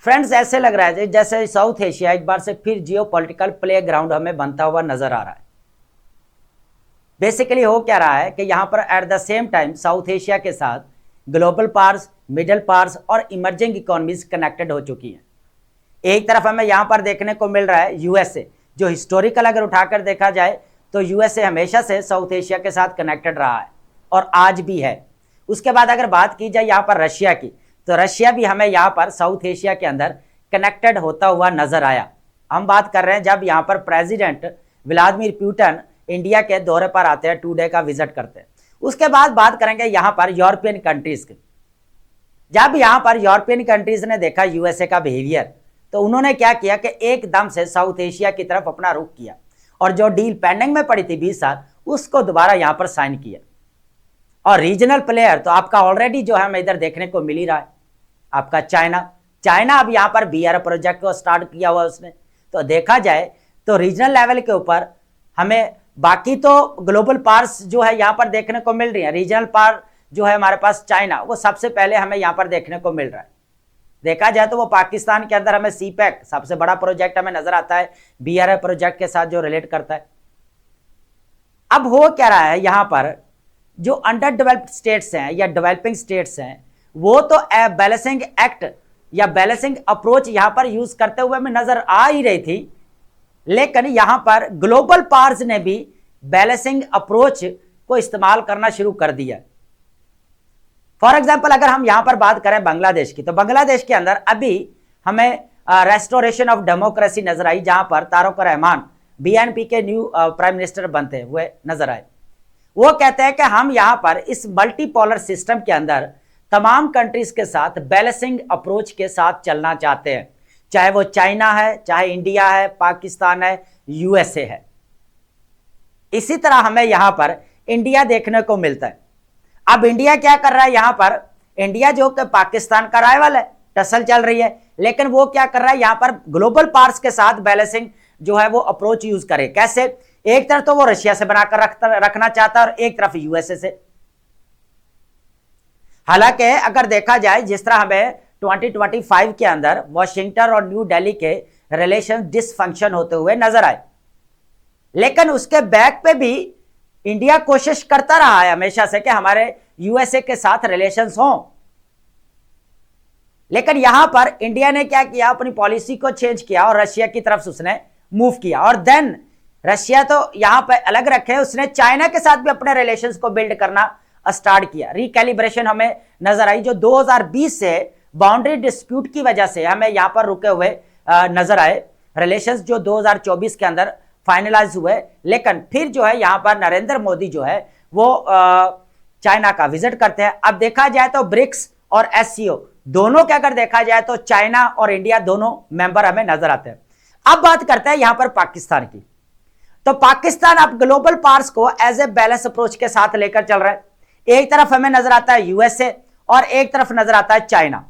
Friends, ऐसे लग रहा है जैसे साउथ एशिया एक बार से फिर जियो पॉलिटिकल प्ले ग्राउंड हमें बनता हुआ नजर आ रहा है। बेसिकली हो क्या रहा है कि यहां पर at the same time south Asia के साथ ग्लोबल पावर्स, मिडिल पावर्स और इमर्जिंग इकोनॉमीज कनेक्टेड हो चुकी हैं। एक तरफ हमें यहां पर देखने को मिल रहा है यूएसए, जो हिस्टोरिकल अगर उठाकर देखा जाए तो यूएसए हमेशा से साउथ एशिया के साथ कनेक्टेड रहा है और आज भी है। उसके बाद अगर बात की जाए यहाँ पर रशिया की, तो रशिया भी हमें यहाँ पर साउथ एशिया के अंदर कनेक्टेड होता हुआ नजर आया। हम बात कर रहे हैं जब यहाँ पर प्रेसिडेंट व्लादिमीर पुतिन इंडिया के दौरे पर आते हैं, 2 डे का विजिट करते हैं। उसके बाद बात करेंगे यहाँ पर यूरोपियन कंट्रीज की। जब यहाँ पर यूरोपियन कंट्रीज ने देखा यूएसए का बिहेवियर, तो उन्होंने क्या किया कि एकदम से साउथ एशिया की तरफ अपना रुख किया और जो डील पेंडिंग में पड़ी थी 20 साल, उसको दोबारा यहाँ पर साइन किया। और रीजनल प्लेयर तो आपका ऑलरेडी जो है हमें इधर देखने को मिल ही रहा है, आपका चाइना अब यहाँ पर बीआर प्रोजेक्ट को स्टार्ट किया हुआ उसने। तो देखा जाए तो रीजनल लेवल के ऊपर हमें बाकी तो ग्लोबल पावर्स जो है यहाँ पर देखने को मिल रही है, रीजनल पावर जो है हमारे पास चाइना, वो सबसे पहले हमें यहाँ पर देखने को मिल रहा है। देखा जाए तो वो पाकिस्तान के अंदर हमें सीपैक सबसे बड़ा प्रोजेक्ट हमें नजर आता है, बीआरआई प्रोजेक्ट के साथ जो रिलेट करता है। अब हो क्या रहा है यहाँ पर, जो अंडर डेवलप्ड स्टेट्स हैं या डेवलपिंग स्टेट्स हैं, वो तो बैलेंसिंग एक्ट या बैलेंसिंग अप्रोच यहाँ पर यूज करते हुए हमें नजर आ ही रही थी, लेकिन यहाँ पर ग्लोबल पावर्स ने भी बैलेंसिंग अप्रोच को इस्तेमाल करना शुरू कर दिया। फॉर एग्जाम्पल अगर हम यहाँ पर बात करें बांग्लादेश की, तो बांग्लादेश के अंदर अभी हमें रेस्टोरेशन ऑफ डेमोक्रेसी नजर आई, जहां पर तारिक रहमान बीएनपी के न्यू प्राइम मिनिस्टर बनते हुए नजर आए। वो कहते हैं कि हम यहाँ पर इस मल्टीपोलर सिस्टम के अंदर तमाम कंट्रीज के साथ बैलेंसिंग अप्रोच के साथ चलना चाहते हैं, चाहे वो चाइना है, चाहे इंडिया है, पाकिस्तान है, यूएसए है। इसी तरह हमें यहाँ पर इंडिया देखने को मिलता है। अब इंडिया क्या कर रहा है यहाँ पर, इंडिया जो कि पाकिस्तान का राइवल है, टसल चल रही है, लेकिन वो क्या कर रहा है यहाँ पर ग्लोबल पावर्स के साथ बैलेंसिंग जो है वो अप्रोच यूज करे। कैसे? एक तरफ तो वो रशिया से बनाकर रखना चाहता है और एक तरफ यूएसए से। हालांकि अगर देखा जाए जिस तरह हमें 2025 के अंदर वॉशिंगटन और न्यू दिल्ली के रिलेशन डिसफंक्शन होते हुए नजर आए, लेकिन उसके बैक पे भी इंडिया कोशिश करता रहा है हमेशा से कि हमारे यूएसए के साथ रिलेशंस हों। लेकिन यहां पर इंडिया ने क्या किया, अपनी पॉलिसी को चेंज किया और रशिया की तरफ से उसने मूव किया। और देन रशिया तो यहां पर अलग रखे, उसने चाइना के साथ भी अपने रिलेशंस को बिल्ड करना स्टार्ट किया। रिकैलिब्रेशन हमें नजर आई, जो 2020 से बाउंड्री डिस्प्यूट की वजह से हमें यहां पर रुके हुए नजर आए। रिलेशंस जो 2024 के अंदर फाइनलाइज हुए, लेकिन फिर जो है यहां पर नरेंद्र मोदी जो है वो चाइना का विजिट करते हैं। अब देखा जाए तो ब्रिक्स और एससीओ दोनों के अगर देखा जाए तो चाइना और इंडिया दोनों मेंबर हमें नजर आते हैं। अब बात करते हैं यहां पर पाकिस्तान की, तो पाकिस्तान अब ग्लोबल पावर्स को एज ए बैलेंस अप्रोच के साथ लेकर चल रहा है। एक तरफ हमें नजर आता है यूएसए और एक तरफ नजर आता है चाइना।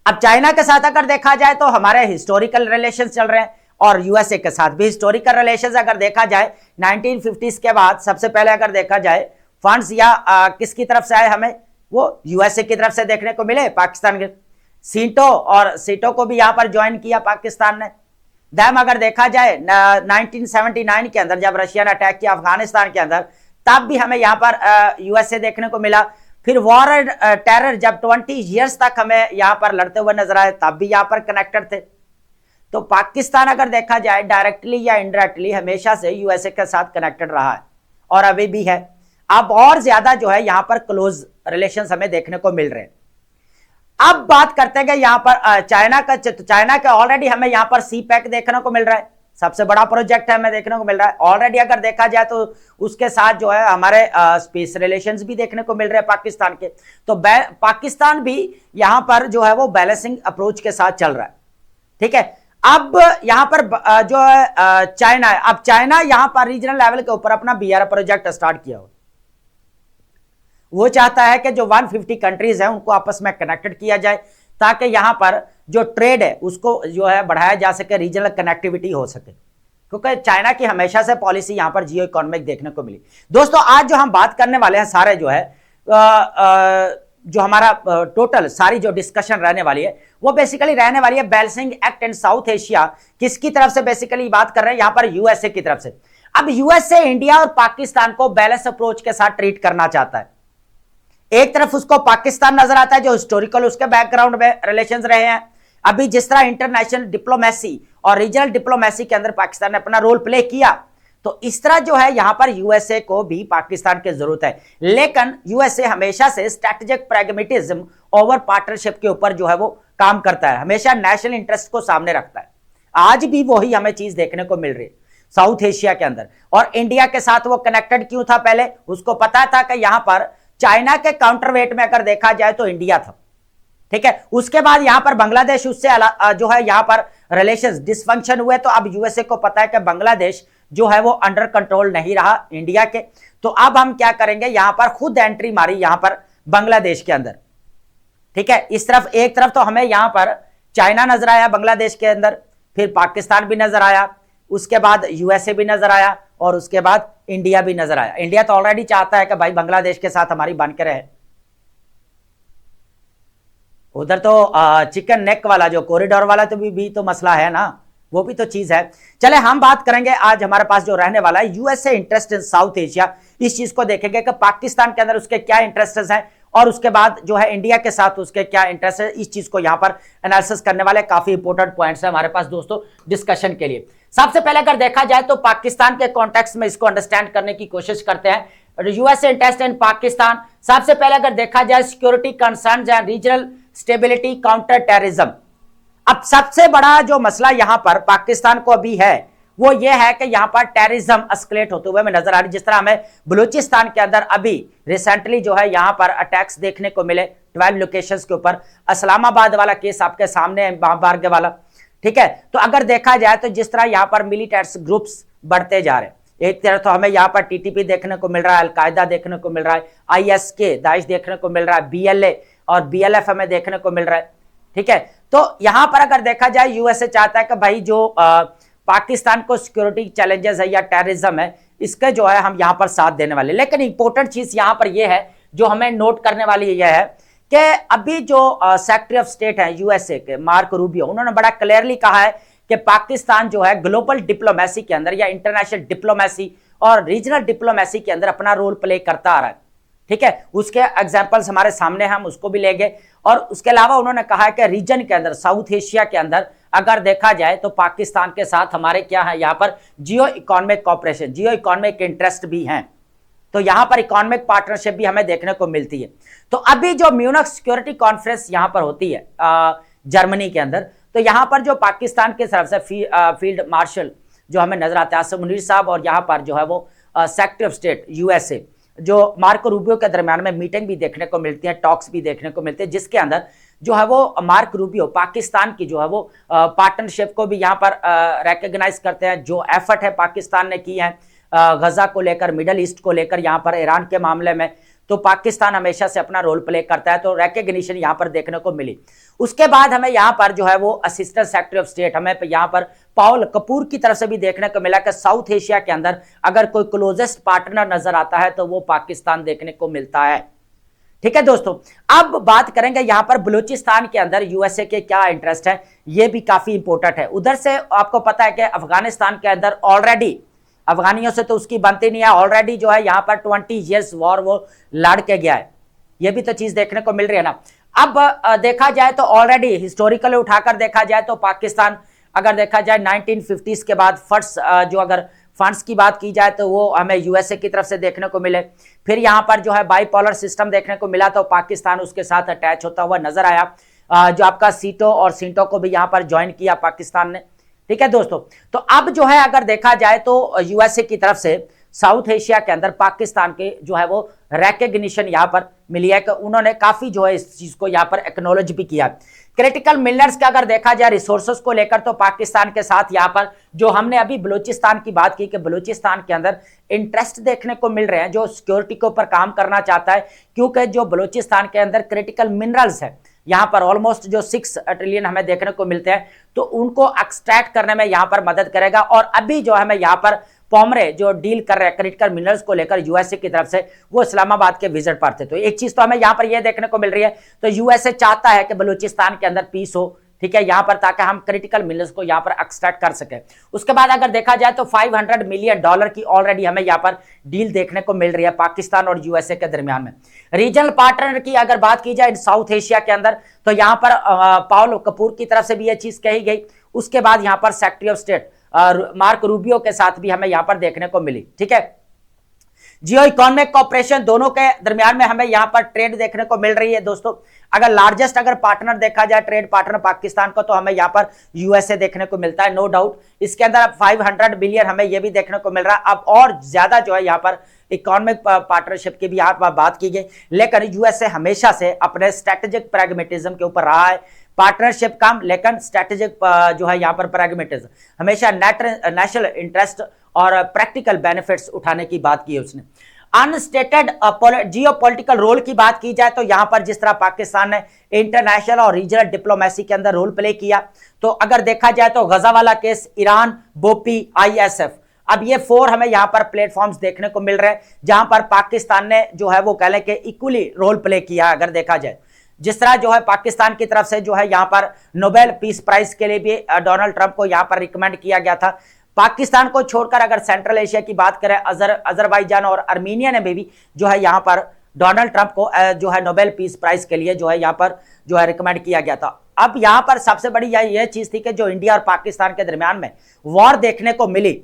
अब चाइना के साथ अगर देखा जाए तो हमारे हिस्टोरिकल रिलेशंस चल रहे हैं और यूएसए के साथ भी हिस्टोरिकल रिलेशंस अगर देखा जाए 1950s के बाद सबसे पहले अगर देखा जाए फंड्स या किसकी तरफ से आए, हमें वो यूएसए की तरफ से देखने को मिले। पाकिस्तान के सीटो को भी यहां पर ज्वाइन किया पाकिस्तान ने। दैम अगर देखा जाए 1979 के अंदर जब रशिया ने अटैक किया अफगानिस्तान के अंदर, तब भी हमें यहां पर यूएसए देखने को मिला। फिर वॉर एंड टेरर जब 20 ईयर्स तक हमें यहां पर लड़ते हुए नजर आए, तब भी यहां पर कनेक्टेड थे। तो पाकिस्तान अगर देखा जाए डायरेक्टली या इनडायरेक्टली हमेशा से यूएसए के साथ कनेक्टेड रहा है और अभी भी है। अब और ज्यादा जो है यहां पर क्लोज रिलेशंस हमें देखने को मिल रहे हैं। अब बात करते हैं कि यहां पर चाइना का ऑलरेडी हमें यहां पर सीपैक देखने को मिल रहा है, सबसे बड़ा प्रोजेक्ट है हमें देखने को मिल रहा है ऑलरेडी। अगर देखा जाए तो उसके साथ जो है हमारे स्पेस रिलेशंस भी देखने को मिल रहे हैं पाकिस्तान के। तो पाकिस्तान भी यहां पर जो है वो बैलेंसिंग अप्रोच के साथ चल रहा है, ठीक है। अब यहां पर जो है चाइना है, अब चाइना यहां पर रीजनल लेवल के ऊपर अपना बीआर प्रोजेक्ट स्टार्ट किया हो। वो चाहता है कि जो 150 कंट्रीज हैं उनको आपस में कनेक्टेड किया जाए, ताकि यहां पर जो ट्रेड है उसको जो है बढ़ाया जा सके, रीजनल कनेक्टिविटी हो सके। क्योंकि चाइना की हमेशा से पॉलिसी यहां पर जियो इकोनॉमिक देखने को मिली। दोस्तों आज जो हम बात करने वाले हैं सारे जो है जो हमारा टोटल सारी जो डिस्कशन रहने वाली है वो बेसिकली रहने वाली है balancing act and south Asia. किसकी तरफ से बेसिकली बात कर रहे हैं, यहां पर यूएसए की तरफ से। अब यूएसए इंडिया और पाकिस्तान को बैलेंस अप्रोच के साथ ट्रीट करना चाहता है। एक तरफ उसको पाकिस्तान नजर आता है जो हिस्टोरिकल उसके बैकग्राउंड में रिलेशंस रहे हैं। अभी जिस तरह इंटरनेशनल डिप्लोमेसी और रीजनल डिप्लोमेसी के अंदर पाकिस्तान ने अपना रोल प्ले किया, तो इस तरह जो है यहां पर यूएसए को भी पाकिस्तान की जरूरत है। लेकिन यूएसए हमेशा से स्ट्रैटेजिक प्रैग्मेटिज्म ओवर पार्टनरशिप के ऊपर जो है वो काम करता है, हमेशा नेशनल इंटरेस्ट को सामने रखता है। आज भी वही हमें चीज देखने को मिल रही है साउथ एशिया के अंदर। और इंडिया के साथ वो कनेक्टेड क्यों था, पहले उसको पता था कि यहां पर चाइना के काउंटरवेट में अगर देखा जाए तो इंडिया था, ठीक है। उसके बाद यहां पर बांग्लादेश उससे जो है यहां पर रिलेशंस डिसफंक्शन हुए, तो अब यूएसए को पता है कि बांग्लादेश जो है वो अंडर कंट्रोल नहीं रहा इंडिया के, तो अब हम क्या करेंगे, यहां पर खुद एंट्री मारी यहां पर बांग्लादेश के अंदर, ठीक है। इस तरफ एक तरफ तो हमें यहां पर चाइना नजर आया बांग्लादेश के अंदर, फिर पाकिस्तान भी नजर आया, उसके बाद यूएसए भी नजर आया और उसके बाद इंडिया भी नजर आया। इंडिया तो ऑलरेडी चाहता है कि भाई बांग्लादेश के साथ हमारी बन के रहे। उधर तो चिकन नेक वाला जो कॉरिडोर वाला तो भी तो मसला है ना, वो भी तो चीज है। चले हम बात करेंगे आज हमारे पास जो रहने वाला है USA interest in south Asia. इस चीज को देखेंगे कि पाकिस्तान के अंदर उसके क्या इंटरेस्ट हैं और उसके बाद जो है इंडिया के साथ उसके क्या इंटरेस्ट है। इस चीज को यहां पर एनालिसिस करने वाले काफी इंपोर्टेंट पॉइंट्स है हमारे पास दोस्तों डिस्कशन के लिए। सबसे पहले अगर देखा जाए तो पाकिस्तान के कॉन्टेक्स्ट में इसको अंडरस्टैंड करने की कोशिश करते हैं। यूएसए इंटरेस्ट इन पाकिस्तान, सबसे पहले अगर देखा जाए security concerns and regional stability, counter terrorism. अब सबसे बड़ा जो मसला यहां पर पाकिस्तान को अभी है वो ये है कि यहां पर टेररिज्म एस्केलेट होते हुए हमें नजर आ रही। जिस तरह हमें बलूचिस्तान के अंदर अभी रिसेंटली जो है यहां पर अटैक्स देखने को मिले 12 लोकेशंस के ऊपर, इस्लामाबाद वाला केस आपके सामने है, बारगे वाला, ठीक है। तो अगर देखा जाए तो जिस तरह यहां पर मिलिटेंट्स ग्रुप्स बढ़ते जा रहे हैं, एक तरह तो हमें यहां पर टीटीपी देखने को मिल रहा है, अलकायदा देखने को मिल रहा है, आईएसके दाइश देखने को मिल रहा है, बीएलए और बीएलएफ हमें देखने को मिल रहा है, ठीक है। तो यहां पर अगर देखा जाए यूएसए चाहता है कि भाई जो पाकिस्तान को सिक्योरिटी चैलेंजेस है या टेररिज्म है इसके जो है हम यहां पर साथ देने वाले। लेकिन इंपॉर्टेंट चीज यहां पर यह है जो हमें नोट करने वाली यह है कि अभी जो सेक्रेटरी ऑफ स्टेट है यूएसए के मार्क रूबियो, उन्होंने बड़ा क्लियरली कहा है कि पाकिस्तान जो है ग्लोबल डिप्लोमेसी के अंदर या इंटरनेशनल डिप्लोमेसी और रीजनल डिप्लोमेसी के अंदर अपना रोल प्ले करता आ रहा है, ठीक है। उसके एग्जांपल्स हमारे सामने, हम उसको भी लेंगे। और उसके अलावा उन्होंने कहा है कि रीजन के अंदर साउथ एशिया के अंदर अगर देखा जाए तो पाकिस्तान के साथ हमारे क्या है यहां पर जियो इकोनॉमिक कॉपरेशन, जियो इकोनॉमिक इंटरेस्ट भी हैं, तो यहां पर इकोनॉमिक पार्टनरशिप भी हमें देखने को मिलती है। तो अभी जो म्यूनिख सिक्योरिटी कॉन्फ्रेंस यहां पर होती है जर्मनी के अंदर, तो यहां पर जो पाकिस्तान की तरफ से फील्ड मार्शल जो हमें नजर आते हैं आसिम मुनीर साहब, और यहां पर जो है वो सेक्रेटरी ऑफ स्टेट यूएसए जो मार्को रूबियो के दरमियान में मीटिंग भी देखने को मिलती है, टॉक्स भी देखने को मिलते हैं, जिसके अंदर जो है वो मार्क रूबियो पाकिस्तान की जो है वो पार्टनरशिप को भी यहाँ पर रिकॉग्नाइज करते हैं। जो एफर्ट है पाकिस्तान ने की है गजा को लेकर, मिडल ईस्ट को लेकर, यहाँ पर ईरान के मामले में, तो पाकिस्तान हमेशा से अपना रोल प्ले करता है, तो रिकॉग्निशन यहाँ पर देखने को मिली। उसके बाद हमें यहाँ पर जो है वो असिस्टेंट सेक्रेटरी ऑफ स्टेट हमें यहाँ पर पाउल कपूर की तरफ से भी देखने को मिला कि साउथ एशिया के अंदर अगर कोई क्लोजेस्ट पार्टनर नजर आता है तो वो पाकिस्तान देखने को मिलता है, ठीक है दोस्तों। अब बात करेंगे यहाँ पर बलूचिस्तान के अंदर यूएसए के क्या इंटरेस्ट है, ये भी काफी इंपॉर्टेंट है। उधर से आपको पता है कि अफगानिस्तान के अंदर ऑलरेडी अफगानियों से तो उसकी बनती नहीं है, ऑलरेडी जो है यहाँ पर 20 ईयर्स वॉर वो लड़ के गया है, ये भी तो चीज देखने को मिल रही है ना। अब देखा जाए तो ऑलरेडी हिस्टोरिकली उठाकर देखा जाए तो पाकिस्तान अगर देखा जाए 1950s के बाद फर्स्ट जो अगर फंड्स की बात की जाए तो वो हमें यूएसए की तरफ से देखने को मिले। फिर यहाँ पर जो है बाईपोलर सिस्टम देखने को मिला तो पाकिस्तान उसके साथ अटैच होता हुआ नजर आया। जो आपका सीटो और सिंटो को भी यहाँ पर ज्वाइन किया पाकिस्तान ने, ठीक है दोस्तों। तो अब जो है अगर देखा जाए तो यूएसए की तरफ से साउथ एशिया के अंदर पाकिस्तान के जो है वो रिकॉग्निशन यहाँ पर मिली है कि उन्होंने काफी जो है इस चीज को यहाँ पर एक्नॉलेज भी किया। क्रिटिकल मिनरल्स का अगर देखा जाए रिसोर्सेज को लेकर तो पाकिस्तान के साथ यहाँ पर जो हमने अभी बलूचिस्तान की बात की कि बलूचिस्तान के अंदर इंटरेस्ट देखने को मिल रहे हैं जो सिक्योरिटी के ऊपर काम करना चाहता है, क्योंकि जो बलूचिस्तान के अंदर क्रिटिकल मिनरल्स है यहाँ पर ऑलमोस्ट जो 6 ट्रिलियन हमें देखने को मिलते हैं, तो उनको एक्सट्रैक्ट करने में यहाँ पर मदद करेगा। और अभी जो हमें यहाँ पर पोमरे जो डील कर रहे हैं क्रिटिकल मिनरल्स को लेकर यूएसए की तरफ से, वो इस्लामाबाद के विजिट पर थे। तो एक चीज तो हमें यहाँ पर यह देखने को मिल रही है, तो यूएसए चाहता है कि बलूचिस्तान के अंदर पीस हो, ठीक है, यहाँ पर, ताकि हम क्रिटिकल मिनरल्स को यहाँ पर एक्सट्रैक्ट कर सके। उसके बाद अगर देखा जाए तो $500 मिलियन की ऑलरेडी हमें यहाँ पर डील देखने को मिल रही है पाकिस्तान और यूएसए के दरमियान में। रीजनल पार्टनर की अगर बात की जाए साउथ एशिया के अंदर, तो यहाँ पर पाउल कपूर की तरफ से भी यह चीज कही गई। उसके बाद यहाँ पर secretary of state mark Rubio के साथ भी हमें यहाँ पर देखने को मिली, ठीक है। जियो इकोनॉमिक कॉपरेशन दोनों के दरमियान में हमें यहाँ पर ट्रेड देखने को मिल रही है दोस्तों। अगर लार्जेस्ट अगर पार्टनर देखा जाए ट्रेड पार्टनर पाकिस्तान को, तो हमें यहाँ पर यूएसए देखने को मिलता है, नो डाउट। इसके अंदर अब 500 बिलियन हमें यह भी देखने को मिल रहा है। अब और ज्यादा जो है यहाँ पर इकोनॉमिक पार्टनरशिप की भी यहाँ पर बात की गई, लेकिन यूएसए हमेशा से अपने स्ट्रेटेजिक प्रैग्मेटिज्म के ऊपर रहा है। पार्टनरशिप कम, लेकिन स्ट्रेटेजिक जो है यहाँ पर प्रैग्मेटिज्म, हमेशा नेशनल इंटरेस्ट और प्रैक्टिकल बेनिफिट्स उठाने की बात की है उसने। अनस्टेटेड जियोपॉलिटिकल रोल की बात की जाए, तो यहां पर जिस तरह पाकिस्तान ने इंटरनेशनल और रीजनल डिप्लोमेसी के अंदर रोल प्ले किया, तो अगर देखा जाए तो गजा वाला केस, ईरान, बोपी, ISF, अब ये 4 हमें यहां पर प्लेटफॉर्म्स देखने को मिल रहे हैं, जहां पर पाकिस्तान ने जो है वो कह लें कि इक्वली रोल प्ले किया। अगर देखा जाए जिस तरह जो है पाकिस्तान की तरफ से जो है यहाँ पर नोबेल पीस प्राइज के लिए भी डोनाल्ड ट्रंप को यहाँ पर रिकमेंड किया गया था। पाकिस्तान को छोड़कर अगर सेंट्रल एशिया की बात करें, अजरबैजान और आर्मीनिया ने भी जो है यहाँ पर डोनाल्ड ट्रंप को जो है नोबेल पीस प्राइज के लिए जो है यहाँ पर जो है रिकमेंड किया गया था। अब यहाँ पर सबसे बड़ी यह चीज थी कि जो इंडिया और पाकिस्तान के दरमियान में वॉर देखने को मिली,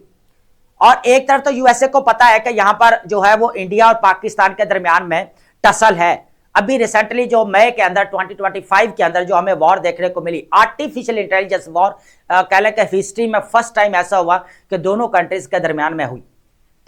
और एक तरफ तो यूएसए को पता है कि यहाँ पर जो है वो इंडिया और पाकिस्तान के दरमियान में टसल है। अभी रिसेंटली जो मई के अंदर 2025 के अंदर जो हमें वॉर देखने को मिली, आर्टिफिशियल इंटेलिजेंस वॉर, कह लें कि हिस्ट्री में फर्स्ट टाइम ऐसा हुआ कि दोनों कंट्रीज के दरमियान में हुई,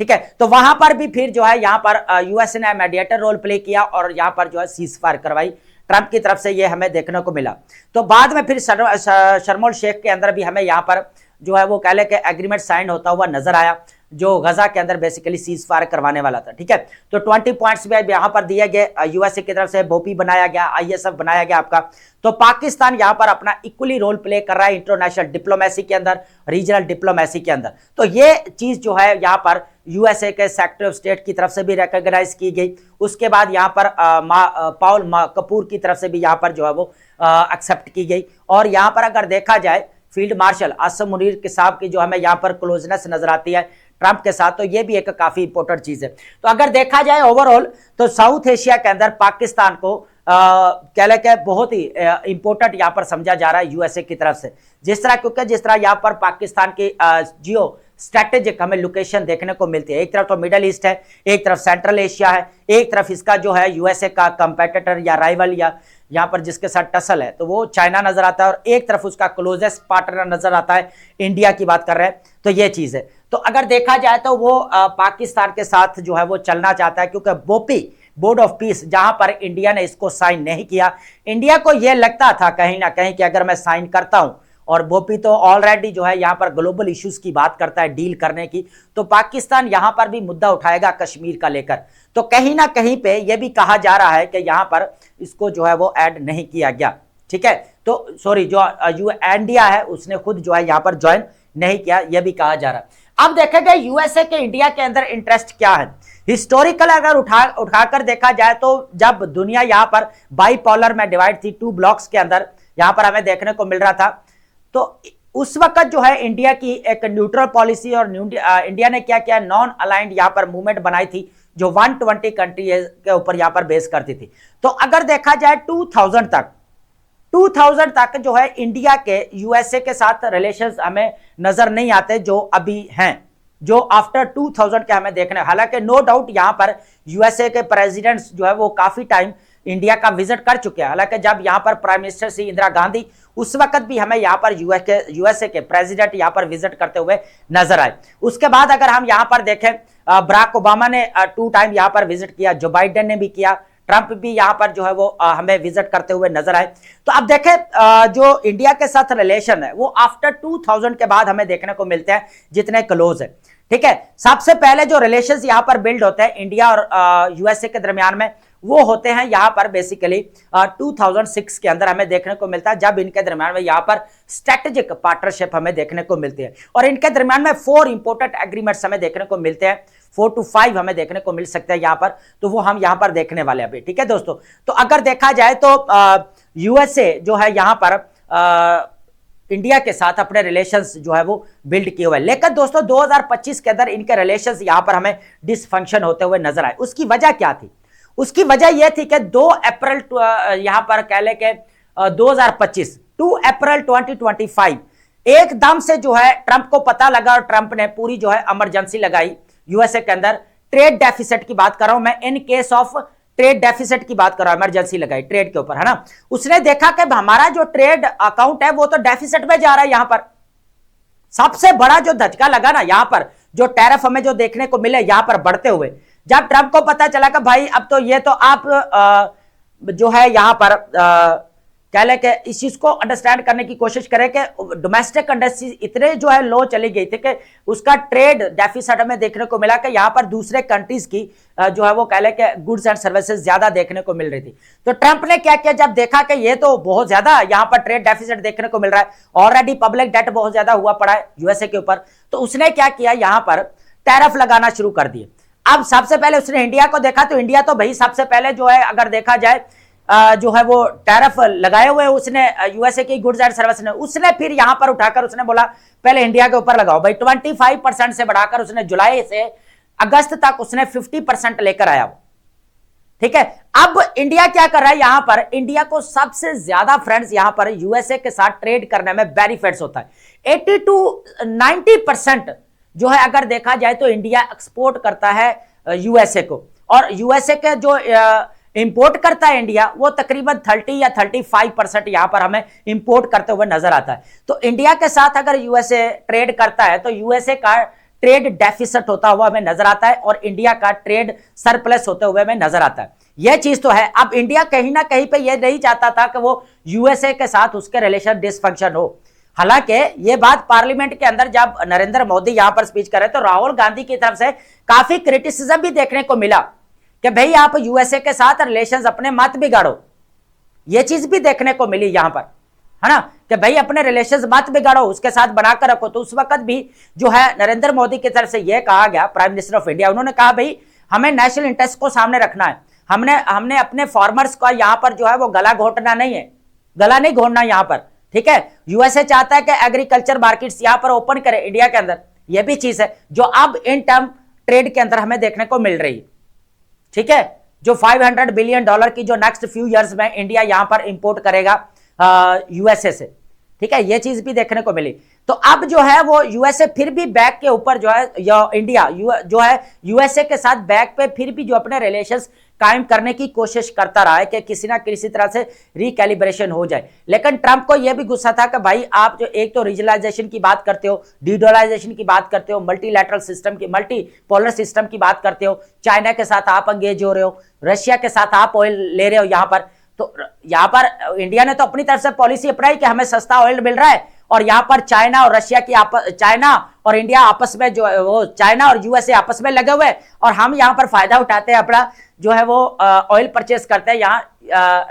ठीक है। तो वहां पर भी फिर जो है यहाँ पर यूएसए ने मीडिएटर रोल प्ले किया और यहाँ पर जो है सीज फायर करवाई ट्रंप की तरफ से, ये हमें देखने को मिला। तो बाद में फिर शर्म शेख के अंदर भी हमें यहाँ पर जो है वो कह लें कि एग्रीमेंट साइन होता हुआ नजर आया, जो गजा के अंदर बेसिकली सीज फायर करवाने वाला था, ठीक है। तो 20 पॉइंट्स भी यहां पर दिए गए, यूएसए की तरफ से बोपी बनाया गया, ISF बनाया गया आपका। तो पाकिस्तान यहां पर अपना इक्वली रोल प्ले कर रहा है इंटरनेशनल डिप्लोमेसी के अंदर, रीजनल डिप्लोमेसी के अंदर। तो ये चीज जो है यहां पर यूएसए के सेक्रेटरी ऑफ स्टेट की तरफ से भी रिकॉग्नाइज की गई। उसके बाद यहां पर पाउल कपूर की तरफ से भी यहां पर जो है वो एक्सेप्ट की गई। और यहां पर अगर देखा जाए फील्ड मार्शल आसिम मुनीर के साहब की जो हमें यहाँ पर क्लोजनेस नजर आती है ट्रंप के साथ, तो ये भी एक काफी इंपॉर्टेंट चीज है। तो अगर देखा जाए ओवरऑल, तो साउथ एशिया के अंदर पाकिस्तान को कह लें कि बहुत ही इंपॉर्टेंट यहाँ पर समझा जा रहा है यूएसए की तरफ से। जिस तरह यहाँ पर पाकिस्तान की जियो स्ट्रैटेजिक हमें लोकेशन देखने को मिलती है, एक तरफ तो मिडल ईस्ट है, एक तरफ सेंट्रल एशिया है, एक तरफ इसका जो है यूएसए का कंपेटिटर या राइवल या यहाँ पर जिसके साथ टसल है तो वो चाइना नजर आता है, और एक तरफ उसका क्लोजेस्ट पार्टनर नजर आता है, इंडिया की बात कर रहे हैं। तो ये चीज है। तो अगर देखा जाए तो वो पाकिस्तान के साथ जो है वो चलना चाहता है, क्योंकि बोपी बोर्ड ऑफ पीस जहां पर इंडिया ने इसको साइन नहीं किया, इंडिया को यह लगता था कहीं ना कहीं कि अगर मैं साइन करता हूं, और बोपी तो ऑलरेडी जो है यहां पर ग्लोबल इश्यूज की बात करता है डील करने की, तो पाकिस्तान यहां पर भी मुद्दा उठाएगा कश्मीर का लेकर। तो कहीं ना कहीं पे यह भी कहा जा रहा है कि यहां पर इसको जो है वो ऐड नहीं किया गया, ठीक है। तो सॉरी, जो इंडिया है उसने खुद जो है यहां पर ज्वाइन नहीं किया, यह भी कहा जा रहा है। अब देखेगा यूएसए के इंडिया के अंदर इंटरेस्ट क्या है। हिस्टोरिकल अगर उठाकर देखा जाए तो जब दुनिया यहां पर बाइपोलर में डिवाइड थी, 2 ब्लॉक्स के अंदर यहां पर हमें देखने को मिल रहा था, तो उस वक्त जो है इंडिया की एक न्यूट्रल पॉलिसी, और इंडिया ने क्या किया, नॉन अलाइंड यहां पर मूवमेंट बनाई थी जो 120 कंट्री के ऊपर यहां पर बेस करती थी। तो अगर देखा जाए 2000 तक जो है इंडिया के यूएसए के साथ रिलेशंस हमें नजर नहीं आते जो अभी हैं, जो आफ्टर 2000 के हमें देखने। हालांकि नो डाउट यहां पर यूएसए के प्रेसिडेंट्स जो है वो काफी टाइम इंडिया का विजिट कर चुके हैं। हालांकि जब यहां पर प्राइम मिनिस्टर सी इंदिरा गांधी, उस वक्त भी हमें यहां पर यूएसए के प्रेसिडेंट यहां पर विजिट करते हुए नजर आए। उसके बाद अगर हम यहां पर देखें, बराक ओबामा ने 2 टाइम यहां पर विजिट किया, जो बाइडेन ने भी किया, ट्रंप भी यहां पर जो है वो हमें विजिट करते हुए नजर आए। तो अब देखें जो इंडिया के साथ रिलेशन है वो आफ्टर 2000 के बाद हमें देखने को मिलते हैं जितने क्लोज है, ठीक है। सबसे पहले जो रिलेशंस यहां पर बिल्ड होते हैं इंडिया और यूएसए के दरमियान में, वो होते हैं यहाँ पर बेसिकली 2006 के अंदर हमें देखने को मिलता है, जब इनके दरमियान में यहाँ पर स्ट्रेटेजिक पार्टनरशिप हमें देखने को मिलती है। और इनके दरमियान में 4 इंपोर्टेंट एग्रीमेंट्स हमें देखने को मिलते हैं, 4 to 5 हमें देखने को मिल सकते हैं यहाँ पर, तो वो हम यहाँ पर देखने वाले हैं अभी। ठीक है दोस्तों, तो अगर देखा जाए तो यूएसए जो है यहाँ पर इंडिया के साथ अपने रिलेशंस जो है वो बिल्ड किए हुए, लेकिन दोस्तों 2025 के अंदर इनके रिलेशंस यहां पर हमें डिसफंक्शन होते हुए नजर आए। उसकी वजह क्या थी? उसकी वजह यह थी कि 2 अप्रैल यहां पर कह ले के 2025 2 अप्रैल 2025 एकदम से जो है ट्रंप को पता लगा और ट्रंप ने पूरी जो है इमरजेंसी लगाई यूएसए के अंदर। ट्रेड डेफिसिट की बात कर रहा हूं मैं, in case of trade deficit की बात कर रहा हूं, इमरजेंसी लगाई ट्रेड के ऊपर, है ना। उसने देखा कि हमारा जो ट्रेड अकाउंट है वो तो डेफिसिट में जा रहा है। यहां पर सबसे बड़ा जो धचका लगा ना, यहां पर जो टैरिफ हमें जो देखने को मिले यहां पर बढ़ते हुए, जब ट्रंप को पता चला कि भाई अब तो ये तो आप जो है यहां पर कह ले कि इस चीज को अंडरस्टैंड करने की कोशिश करें कि डोमेस्टिक इंडस्ट्री इतने जो है लो चली गई थी कि उसका ट्रेड डेफिसिट में देखने को मिला कि यहां पर दूसरे कंट्रीज की जो है वो कह ले कि गुड्स एंड सर्विसेज ज्यादा देखने को मिल रही थी। तो ट्रंप ने क्या किया, जब देखा कि ये तो बहुत ज्यादा यहां पर ट्रेड डेफिसिट देखने को मिल रहा है, ऑलरेडी पब्लिक डेट बहुत ज्यादा हुआ पड़ा है यूएसए के ऊपर, तो उसने क्या किया, यहां पर टैरिफ लगाना शुरू कर दिए। अब सबसे पहले उसने इंडिया को देखा, तो इंडिया तो भाई सबसे पहले जो है अगर देखा जाए जो है वो टैरिफ लगाए हुए उसने यूएसए की गुड्स एंड सर्विस ने, उसने फिर यहां पर उठाकर उसने बोला पहले इंडिया के ऊपर लगाओ भाई। 25% से बढ़ाकर उसने जुलाई से अगस्त तक उसने 50% लेकर आया वो। ठीक है, अब इंडिया क्या कर रहा है, यहां पर इंडिया को सबसे ज्यादा फ्रेंड्स यहां पर यूएसए के साथ ट्रेड करने में बेनिफिट्स होता है। 80 to 90% जो है अगर देखा जाए तो इंडिया एक्सपोर्ट करता है यूएसए को, और यूएसए के जो इंपोर्ट करता है इंडिया वो तकरीबन 30 या 35% यहां पर हमें इंपोर्ट करते हुए नजर आता है। तो इंडिया के साथ अगर यूएसए ट्रेड करता है तो यूएसए का ट्रेड डेफिसिट होता हुआ हमें नजर आता है और इंडिया का ट्रेड सरप्लस होते हुए हमें नजर आता है। यह चीज तो है। अब इंडिया कहीं ना कहीं पे यह नहीं चाहता था कि वो यूएसए के साथ उसके रिलेशन डिसफंक्शन हो। हालांकि ये बात पार्लियामेंट के अंदर जब नरेंद्र मोदी यहां पर स्पीच कर रहे तो राहुल गांधी की तरफ से काफी क्रिटिसिज्म भी देखने को मिला कि भाई आप यूएसए के साथ रिलेशंस अपने मत बिगाड़ो। ये चीज भी देखने को मिली यहां पर, है ना, कि भाई अपने रिलेशंस मत बिगाड़ो, उसके साथ बनाकर रखो। तो उस वक्त भी जो है नरेंद्र मोदी की तरफ से यह कहा गया, प्राइम मिनिस्टर ऑफ इंडिया, उन्होंने कहा भाई हमें नेशनल इंटरेस्ट को सामने रखना है, हमने अपने फार्मर्स का यहां पर जो है वो गला घोटना नहीं है, गला नहीं घोटना यहां पर। ठीक है, यूएसए चाहता है कि एग्रीकल्चर मार्केट्स यहां पर ओपन करे इंडिया के अंदर। यह भी चीज है जो अब इन टर्म ट्रेड के अंदर हमें देखने को मिल रही है। ठीक है, जो $500 बिलियन की जो नेक्स्ट फ्यू इयर्स में इंडिया यहां पर इंपोर्ट करेगा यूएसए से। ठीक है, ये चीज भी देखने को मिली। तो अब जो है वो यूएसए फिर भी बैक के ऊपर जो है इंडिया जो है यूएसए के साथ बैक पे फिर भी जो अपने रिलेशंस कायम करने की कोशिश करता रहा है कि किसी ना किसी तरह से रिकैलिब्रेशन हो जाए। लेकिन ट्रंप को यह भी गुस्सा था कि भाई आप जो एक तो रीजनलाइजेशन की बात करते हो, डीडोलाइजेशन की बात करते हो, मल्टीलैटरल सिस्टम की, मल्टीपोलर सिस्टम की बात करते हो, चाइना के साथ आप अंगेज हो रहे हो, रशिया के साथ आप ऑयल ले रहे हो यहां पर। तो यहां पर इंडिया ने तो अपनी तरफ से पॉलिसी अपनाई कि हमें सस्ता ऑयल मिल रहा है, और यहां पर चाइना और रशिया की चाइना और इंडिया आपस में जो वो चाइना और यूएसए आपस में लगे हुए, और हम यहां पर फायदा उठाते हैं, अपना जो है वो ऑयल परचेस करते हैं यहां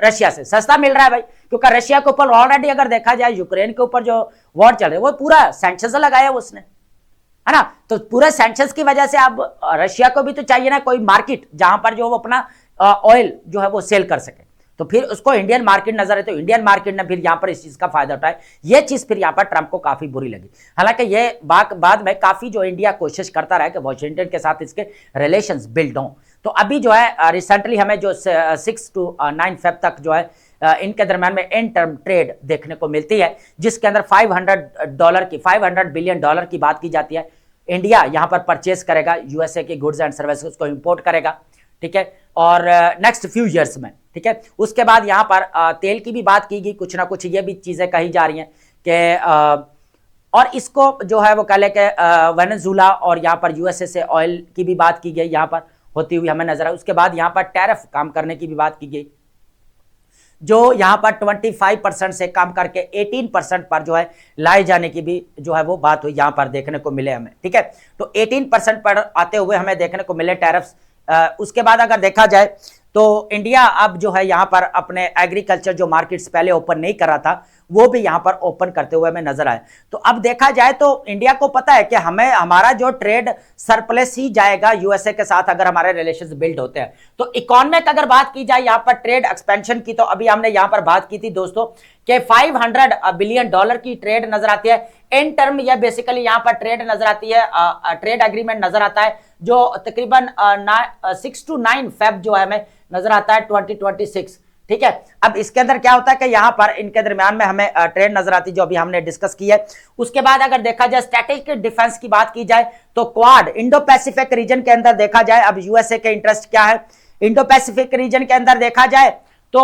रशिया से, सस्ता मिल रहा है भाई। क्योंकि रशिया के ऊपर ऑलरेडी अगर देखा जाए यूक्रेन के ऊपर जो वॉर चल रही है वो पूरा सैंक्शंस लगाया उसने, है ना। तो पूरे सैंक्शंस की वजह से अब रशिया को भी तो चाहिए ना कोई मार्केट जहां पर जो वो अपना ऑयल जो है वो सेल कर सके। तो फिर उसको इंडियन मार्केट नजर है, तो इंडियन मार्केट ने फिर यहां पर इस चीज का फायदा उठाया। ये चीज फिर यहां पर ट्रंप को काफी बुरी लगी। हालांकि ये बाद में काफी जो इंडिया कोशिश करता रहा कि वॉशिंगटन के साथ इसके रिलेशंस बिल्ड हों। तो अभी जो है रिसेंटली हमें जो 6 to 9 फेब तक जो है इनके दरम्यान में इन टर्म ट्रेड देखने को मिलती है, जिसके अंदर $500 बिलियन की बात की जाती है। इंडिया यहां पर परचेस करेगा यूएसए के गुड्स एंड सर्विसेज को इंपोर्ट करेगा। ठीक है, और नेक्स्ट फ्यू इयर्स में। ठीक है, उसके बाद यहां पर तेल की भी बात की गई, कुछ ना कुछ ये भी चीजें कही जा रही हैं कि और इसको जो है वो कह ले के वेनेजुला और यहां पर यूएसए से ऑयल की भी बात की गई यहां पर होती हुई हमें नजर आई। उसके बाद यहां पर टैरिफ काम करने की भी बात की गई, जो यहां पर 25% से कम करके 18% पर जो है लाए जाने की भी जो है वो बात हुई यहां पर देखने को मिले हमें। ठीक है, तो 18% पर आते हुए हमें देखने को मिले टैरिफ्स। उसके बाद अगर देखा जाए तो इंडिया अब जो है यहाँ पर अपने एग्रीकल्चर जो मार्केट्स पहले ओपन नहीं कर रहा था वो भी यहाँ पर ओपन करते हुए हमें नजर आए। तो अब देखा जाए तो इंडिया को पता है कि हमें हमारा जो ट्रेड सरप्लस ही जाएगा यूएसए के साथ अगर हमारे रिलेशंस बिल्ड होते हैं। तो इकोनॉमिक अगर बात की जाए यहाँ पर ट्रेड एक्सपेंशन की, तो अभी हमने यहाँ पर बात की थी दोस्तों कि $500 बिलियन की ट्रेड नजर आती है इन टर्म। यह बेसिकली यहाँ पर ट्रेड नजर आती है, ट्रेड एग्रीमेंट नजर आता है जो तकरीबन 6 to 9 फेब जो है हमें नजर आता है 2026। ठीक है, अब इसके अंदर क्या होता है कि यहाँ पर इनके दरमियान में हमें ट्रेड नजर आती है जो अभी हमने डिस्कस की है। उसके बाद अगर देखा जाए स्ट्रेटेजिक डिफेंस की बात की जाए तो क्वाड इंडो पैसिफिक रीजन के अंदर देखा जाए अब यूएसए के इंटरेस्ट क्या है। इंडो पैसिफिक रीजन के अंदर देखा जाए तो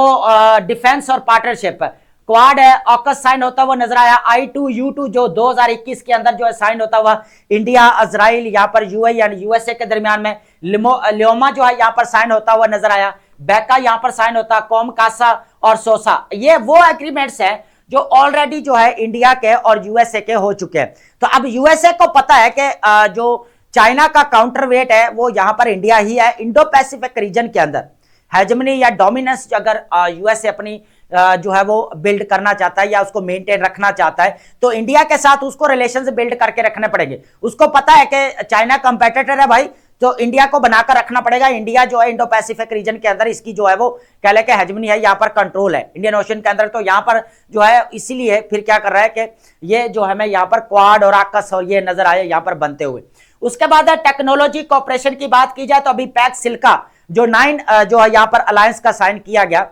डिफेंस और पार्टनरशिप क्वाड है, ऑकस साइन होता हुआ नजर आया। I2U2 जो 2021 के अंदर जो है साइन होता हुआ इंडिया, इजराइल, यहाँ पर यूएई यानी यूएसए के दरमियान में। लियोमा जो है यहाँ पर साइन होता हुआ नजर आया। बैका यहाँ पर साइन होता, कॉम कासा और सोसा, ये वो एग्रीमेंट्स है जो ऑलरेडी जो है इंडिया के और यूएसए के हो चुके हैं। तो अब यूएसए को पता है कि जो चाइना का काउंटर वेट है वो यहाँ पर इंडिया ही है। इंडो पैसिफिक रीजन के अंदर हेजमनी या डोमिनेंस अगर यूएसए अपनी जो है वो बिल्ड करना चाहता है या उसको मेंटेन रखना चाहता है तो इंडिया के साथ उसको रिलेशंस बिल्ड करके रखने पड़ेंगे। उसको पता है कि चाइना कंपेटिटर है भाई, तो इंडिया को बनाकर रखना पड़ेगा। इंडिया जो है इंडो पैसिफिक रीजन के अंदर इसकी जो है वो कह ले के हेजमनी है, यहाँ पर कंट्रोल है इंडियन ओशन के अंदर। तो यहाँ पर जो है इसीलिए फिर क्या कर रहा है कि ये जो हमें यहाँ पर क्वाड और आकस और ये नजर आए यहाँ पर बनते हुए। उसके बाद टेक्नोलॉजी कॉपरेशन की बात की जाए तो अभी पैक सिल्का जो 9 जो है यहाँ पर अलायंस का साइन किया गया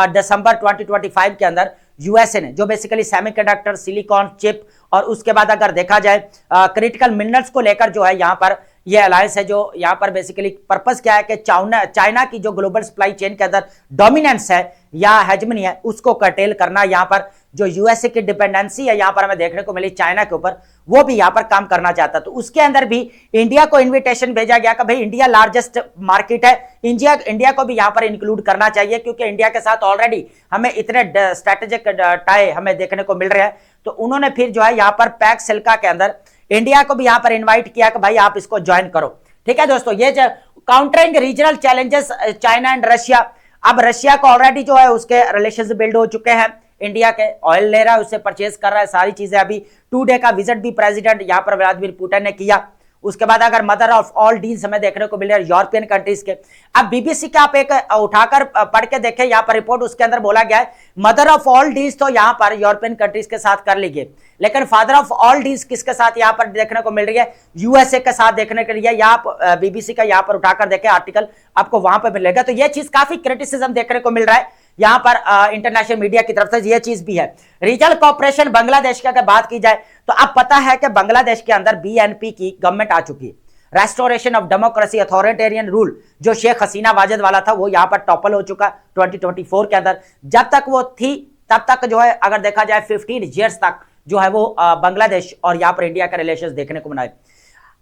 दिसंबर 2025 के अंदर यूएसए ने, जो बेसिकली सेमीकंडक्टर, सिलिकॉन चिप और उसके बाद अगर देखा जाए क्रिटिकल मिनरल्स को लेकर जो है यहाँ पर ये अलायंस है। जो यहाँ पर बेसिकली पर्पस क्या है कि चाइना की जो ग्लोबल सप्लाई चेन के अंदर डोमिनेंस है या हेजमनी है उसको कर्टेल करना। यहाँ पर जो यूएसए की डिपेंडेंसी है यहाँ पर हमें देखने को मिली चाइना के ऊपर, वो भी यहाँ पर काम करना चाहता। तो उसके अंदर भी इंडिया को इनविटेशन भेजा गया कि भाई इंडिया लार्जेस्ट मार्केट है, इंडिया को भी यहाँ पर इंक्लूड करना चाहिए क्योंकि इंडिया के साथ ऑलरेडी हमें इतने स्ट्रेटेजिक टाई हमें देखने को मिल रहे हैं। तो उन्होंने फिर जो है यहाँ पर पैक सिल्का के अंदर इंडिया को भी यहाँ पर इन्वाइट किया कि भाई आप इसको ज्वाइन करो। ठीक है दोस्तों, ये जो countering regional challenges China and Russia, अब रशिया को ऑलरेडी जो है उसके रिलेशंस बिल्ड हो चुके हैं इंडिया के, ऑयल ले रहा है, उससे परचेज कर रहा है, सारी चीजें। अभी 2 डे का विजिट भी प्रेसिडेंट यहाँ पर व्लादिमीर पुतिन ने किया। उसके बाद अगर मदर ऑफ ऑल डील्स हमें देखने को मिल रहा है यूरोपियन कंट्रीज के। अब बीबीसी का आप एक उठाकर पढ़ के देखें यहाँ पर रिपोर्ट, उसके अंदर बोला गया है मदर ऑफ ऑल डील्स तो यहाँ पर यूरोपियन कंट्रीज के साथ कर लीजिए, लेकिन फादर ऑफ ऑल डील्स किसके साथ यहाँ पर देखने को मिल रही है, यूएसए के साथ देखने के लिए। आप बीबीसी का यहाँ पर उठाकर देखें आर्टिकल, आपको वहां पर मिलेगा। तो ये चीज काफी क्रिटिसिज्म देखने को मिल रहा है यहाँ पर इंटरनेशनल मीडिया की तरफ से, ये चीज भी है। रीजनल कॉपरेशन बांग्लादेश की अगर बात की जाए तो अब पता है कि बांग्लादेश के अंदर बीएनपी की गवर्नमेंट आ चुकी है। Restoration of democracy authoritarian rule जो शेख हसीना वाजिद वाला था वो यहाँ पर टॉपल हो चुका 2024 के अंदर। जब तक वो थी तब तक जो है अगर देखा जाए 15 ईयर्स तक जो है वो बांग्लादेश और यहाँ पर इंडिया का रिलेशन देखने को मिला।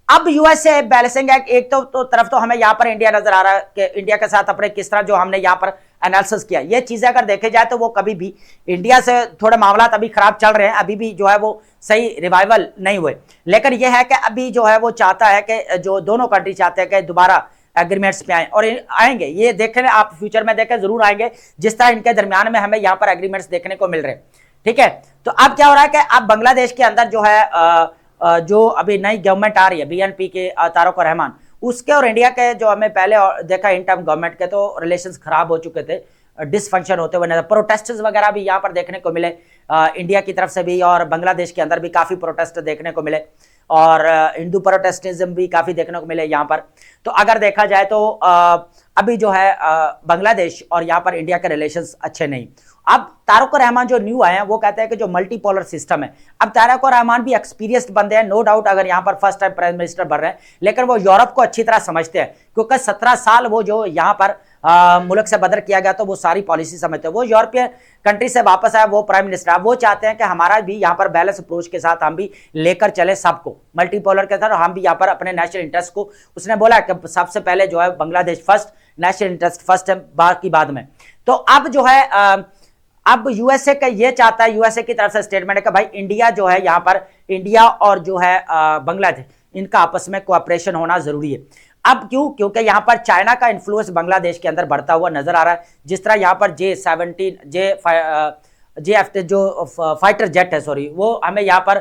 अब यूएसए बैलेंसिंग एक्ट एक तो तरफ तो हमें यहाँ पर इंडिया नजर आ रहा है कि इंडिया के साथ अपने किस तरह जो हमने यहाँ पर एनालिसिस किया, ये चीजें अगर देखे जाए तो वो कभी भी इंडिया से थोड़े मामला अभी खराब चल रहे हैं, अभी भी जो है वो सही रिवाइवल नहीं हुए। लेकिन यह है कि अभी जो है वो चाहता है कि जो दोनों कंट्री चाहते हैं कि दोबारा एग्रीमेंट्स पे आए और आएंगे, ये देखें आप फ्यूचर में देखें जरूर आएंगे जिस तरह इनके दरमियान में हमें यहाँ पर एग्रीमेंट्स देखने को मिल रहे हैं। ठीक है, तो अब क्या हो रहा है कि अब बांग्लादेश के अंदर जो है जो अभी नई गवर्नमेंट आ रही है बीएनपी के तारिक रहमान, उसके और इंडिया के जो हमें पहले देखा इन टर्म गवर्नमेंट के तो रिलेशंस खराब हो चुके थे, डिसफंक्शन होते हुए नजर, प्रोटेस्ट्स वगैरह भी यहाँ पर देखने को मिले इंडिया की तरफ से भी और बांग्लादेश के अंदर भी काफ़ी प्रोटेस्ट देखने को मिले और हिंदू प्रोटेस्टिज्म भी काफ़ी देखने को मिले यहाँ पर। तो अगर देखा जाए तो अभी जो है बांग्लादेश और यहाँ पर इंडिया के रिलेशंस अच्छे नहीं। अब तारिक रहमान जो न्यू आए हैं वो कहते हैं कि जो मल्टीपोलर सिस्टम है, अब तारिक रहमान भी एक्सपीरियंस्ड बंदे हैं नो डाउट, अगर यहाँ पर फर्स्ट टाइम प्राइम मिनिस्टर बन रहे हैं, लेकिन वो यूरोप को अच्छी तरह समझते हैं क्योंकि 17 साल वो जो यहाँ पर मुल्क से बदर किया गया तो वो सारी पॉलिसी समझते हैं। वो यूरोपियन कंट्री से वापस आया वो प्राइम मिनिस्टर, अब वो चाहते हैं कि हमारा भी यहाँ पर बैलेंस अप्रोच के साथ हम भी लेकर चले सबको मल्टीपोलर के साथ, हम भी यहाँ पर अपने नेशनल इंटरेस्ट को, उसने बोला कि सबसे पहले जो है Bangladesh first, national interest first है बाकी बाद में। तो अब जो है अब यूएसए का ये चाहता है, यूएसए की तरफ से स्टेटमेंट है कि भाई इंडिया जो है यहाँ पर इंडिया और जो है बांग्लादेश इनका आपस में कोऑपरेशन होना जरूरी है। अब क्यों? क्योंकि यहाँ पर चाइना का इन्फ्लुएंस बांग्लादेश के अंदर बढ़ता हुआ नजर आ रहा है। जिस तरह यहाँ पर J-17 जो फाइटर जेट है, सॉरी, वो हमें यहाँ पर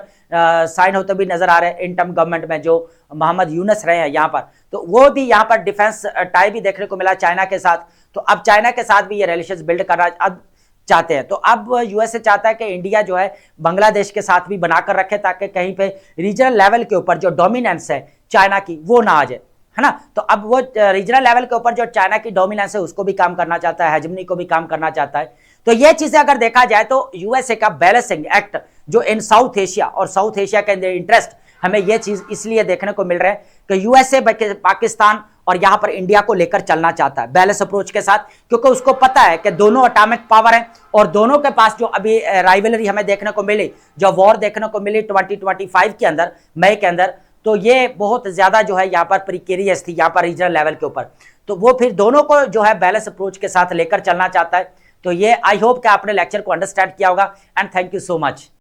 साइन होते भी नजर आ रहे हैं इन टर्म गवर्नमेंट में, जो मोहम्मद यूनुस रहे हैं यहाँ पर, तो वो भी यहाँ पर डिफेंस टाई भी देखने को मिला चाइना के साथ। तो अब चाइना के साथ भी ये रिलेशंस बिल्ड करना अब चाहते हैं। तो अब यूएसए चाहता है कि इंडिया जो है बांग्लादेश के साथ भी बनाकर रखे, ताकि कहीं पे रीजनल लेवल के ऊपर जो डोमिनेंस है चाइना की वो ना आ जाए, है ना। तो अब वो रीजनल लेवल के ऊपर जो चाइना की डोमिनेंस है उसको भी काम करना चाहता है, हेजमनी को भी काम करना चाहता है। तो ये चीजें अगर देखा जाए तो यूएसए का बैलेंसिंग एक्ट जो इन साउथ एशिया और साउथ एशिया के अंदर इंटरेस्ट, हमें ये चीज इसलिए देखने को मिल रहा है कि यूएसए पाकिस्तान और यहां पर इंडिया को लेकर चलना चाहता है बैलेंस अप्रोच के साथ, क्योंकि उसको पता है कि दोनों एटॉमिक पावर हैं और दोनों के पास जो अभी राइवलरी हमें देखने को मिली, जो वॉर देखने को मिली 2025 के अंदर, मई के अंदर, तो ये बहुत ज्यादा जो है यहाँ पर प्रिकेरियस थी यहाँ पर रीजनल लेवल के ऊपर। तो वो फिर दोनों को जो है बैलेंस अप्रोच के साथ लेकर चलना चाहता है। तो ये आई होप कि आपने लेक्चर को अंडरस्टैंड किया होगा and thank you so much.